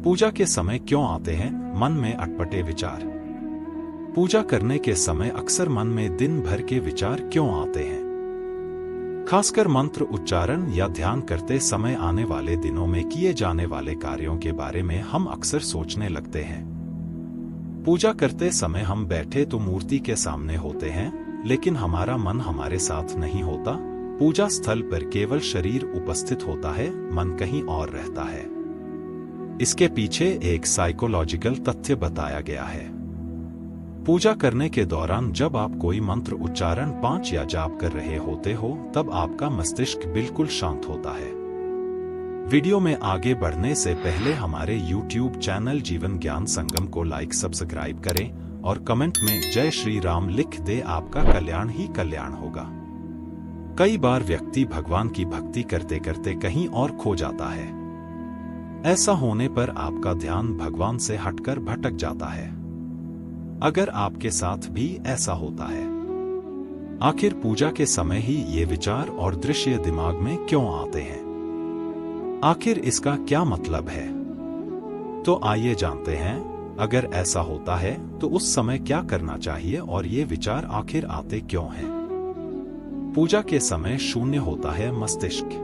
पूजा के समय क्यों आते हैं मन में अटपटे विचार? पूजा करने के समय अक्सर मन में दिन भर के विचार क्यों आते हैं? खासकर मंत्र उच्चारण या ध्यान करते समय आने वाले दिनों में किए जाने वाले कार्यों के बारे में हम अक्सर सोचने लगते हैं। पूजा करते समय हम बैठे तो मूर्ति के सामने होते हैं, लेकिन हमारा मन हमारे साथ नहीं होता। पूजा स्थल पर केवल शरीर उपस्थित होता है, मन कहीं और रहता है। इसके पीछे एक साइकोलॉजिकल तथ्य बताया गया है। पूजा करने के दौरान जब आप कोई मंत्र उच्चारण पाठ या जाप कर रहे होते हो, तब आपका मस्तिष्क बिल्कुल शांत होता है। वीडियो में आगे बढ़ने से पहले हमारे YouTube चैनल जीवन ज्ञान संगम को लाइक सब्सक्राइब करें और कमेंट में जय श्री राम लिख दे। आपका कल्याण ही कल्याण होगा। कई बार व्यक्ति भगवान की भक्ति करते करते कहीं और खो जाता है। ऐसा होने पर आपका ध्यान भगवान से हटकर भटक जाता है। अगर आपके साथ भी ऐसा होता है, आखिर पूजा के समय ही ये विचार और दृश्य दिमाग में क्यों आते हैं? आखिर इसका क्या मतलब है? तो आइए जानते हैं। अगर ऐसा होता है तो उस समय क्या करना चाहिए और ये विचार आखिर आते क्यों हैं? पूजा के समय शून्य होता है मस्तिष्क।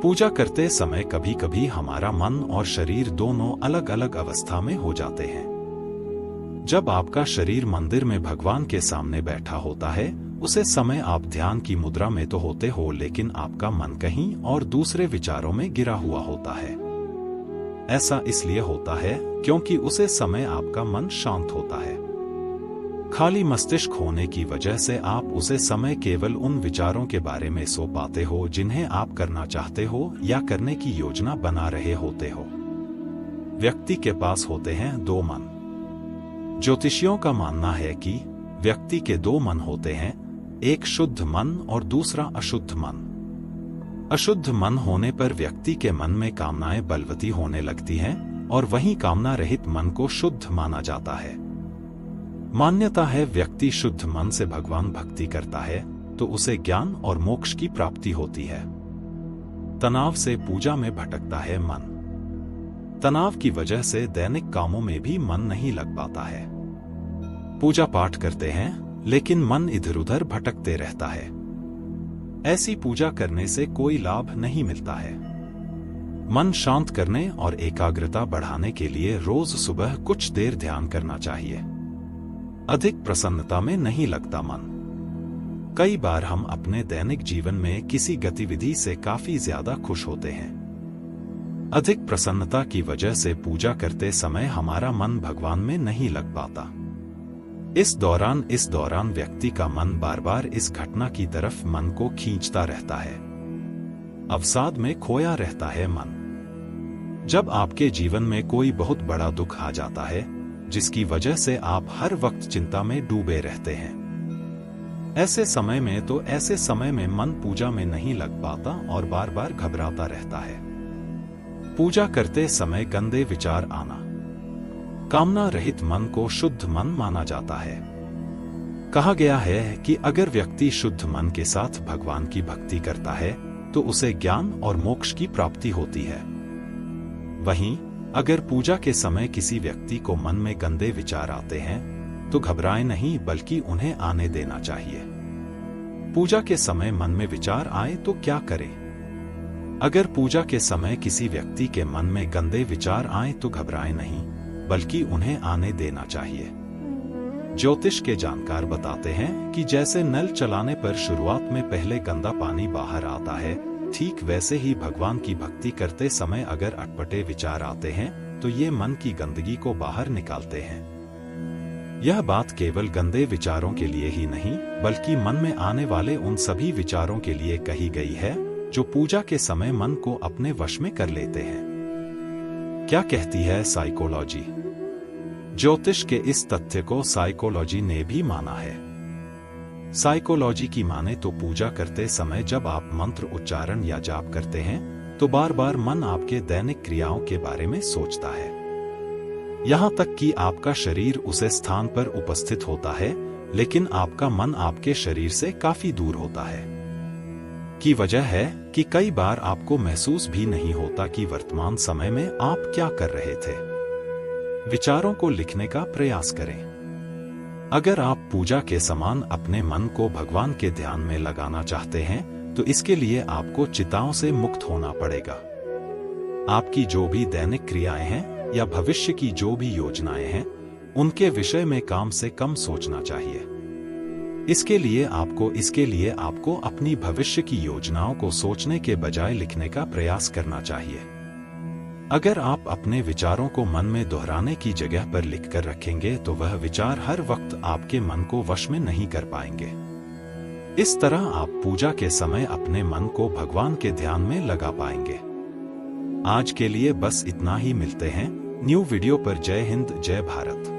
पूजा करते समय कभी कभी हमारा मन और शरीर दोनों अलग अलग अवस्था में हो जाते हैं। जब आपका शरीर मंदिर में भगवान के सामने बैठा होता है, उसे समय आप ध्यान की मुद्रा में तो होते हो, लेकिन आपका मन कहीं और दूसरे विचारों में गिरा हुआ होता है। ऐसा इसलिए होता है क्योंकि उसे समय आपका मन शांत होता है। खाली मस्तिष्क होने की वजह से आप उसे समय केवल उन विचारों के बारे में सो पाते हो जिन्हें आप करना चाहते हो या करने की योजना बना रहे होते हो। व्यक्ति के पास होते हैं दो मन। ज्योतिषियों का मानना है कि व्यक्ति के दो मन होते हैं, एक शुद्ध मन और दूसरा अशुद्ध मन। अशुद्ध मन होने पर व्यक्ति के मन में कामनाएं बलवती होने लगती हैं और वहीं कामना रहित मन को शुद्ध माना जाता है। मान्यता है व्यक्ति शुद्ध मन से भगवान भक्ति करता है तो उसे ज्ञान और मोक्ष की प्राप्ति होती है। तनाव से पूजा में भटकता है मन। तनाव की वजह से दैनिक कामों में भी मन नहीं लग पाता है। पूजा पाठ करते हैं लेकिन मन इधर उधर भटकते रहता है। ऐसी पूजा करने से कोई लाभ नहीं मिलता है। मन शांत करने और एकाग्रता बढ़ाने के लिए रोज सुबह कुछ देर ध्यान करना चाहिए। अधिक प्रसन्नता में नहीं लगता मन। कई बार हम अपने दैनिक जीवन में किसी गतिविधि से काफी ज्यादा खुश होते हैं। अधिक प्रसन्नता की वजह से पूजा करते समय हमारा मन भगवान में नहीं लग पाता। इस दौरान व्यक्ति का मन बार बार इस घटना की तरफ मन को खींचता रहता है। अवसाद में खोया रहता है मन। जब आपके जीवन में कोई बहुत बड़ा दुख आ जाता है जिसकी वजह से आप हर वक्त चिंता में डूबे रहते हैं, ऐसे समय में मन पूजा में नहीं लग पाता और बार बार घबराता रहता है। पूजा करते समय गंदे विचार आना। कामना रहित मन को शुद्ध मन माना जाता है। कहा गया है कि अगर व्यक्ति शुद्ध मन के साथ भगवान की भक्ति करता है तो उसे ज्ञान और मोक्ष की प्राप्ति होती है। वहीं अगर पूजा के समय किसी व्यक्ति को मन में गंदे विचार आते हैं तो घबराएं नहीं, बल्कि उन्हें आने देना चाहिए। पूजा के समय मन में विचार आए तो क्या करें? अगर पूजा के समय किसी व्यक्ति के मन में गंदे विचार आए तो घबराएं नहीं, बल्कि उन्हें आने देना चाहिए। ज्योतिष के जानकार बताते हैं कि जैसे नल चलाने पर शुरुआत में पहले गंदा पानी बाहर आता है, ठीक वैसे ही भगवान की भक्ति करते समय अगर अटपटे विचार आते हैं तो ये मन की गंदगी को बाहर निकालते हैं। यह बात केवल गंदे विचारों के लिए ही नहीं, बल्कि मन में आने वाले उन सभी विचारों के लिए कही गई है जो पूजा के समय मन को अपने वश में कर लेते हैं। क्या कहती है साइकोलॉजी? ज्योतिष के इस तथ्य को साइकोलॉजी ने भी माना है। साइकोलॉजी की माने तो पूजा करते समय जब आप मंत्र उच्चारण या जाप करते हैं तो बार बार मन आपके दैनिक क्रियाओं के बारे में सोचता है। यहां तक कि आपका शरीर उसे स्थान पर उपस्थित होता है, लेकिन आपका मन आपके शरीर से काफी दूर होता है। की वजह है कि कई बार आपको महसूस भी नहीं होता कि वर्तमान समय में आप क्या कर रहे थे। विचारों को लिखने का प्रयास करें। अगर आप पूजा के समान अपने मन को भगवान के ध्यान में लगाना चाहते हैं तो इसके लिए आपको चिंताओं से मुक्त होना पड़ेगा। आपकी जो भी दैनिक क्रियाएं हैं या भविष्य की जो भी योजनाएं हैं उनके विषय में कम से कम सोचना चाहिए। इसके लिए आपको अपनी भविष्य की योजनाओं को सोचने के बजाय लिखने का प्रयास करना चाहिए। अगर आप अपने विचारों को मन में दोहराने की जगह पर लिखकर रखेंगे तो वह विचार हर वक्त आपके मन को वश में नहीं कर पाएंगे। इस तरह आप पूजा के समय अपने मन को भगवान के ध्यान में लगा पाएंगे। आज के लिए बस इतना ही। मिलते हैं न्यू वीडियो पर। जय हिंद, जय भारत।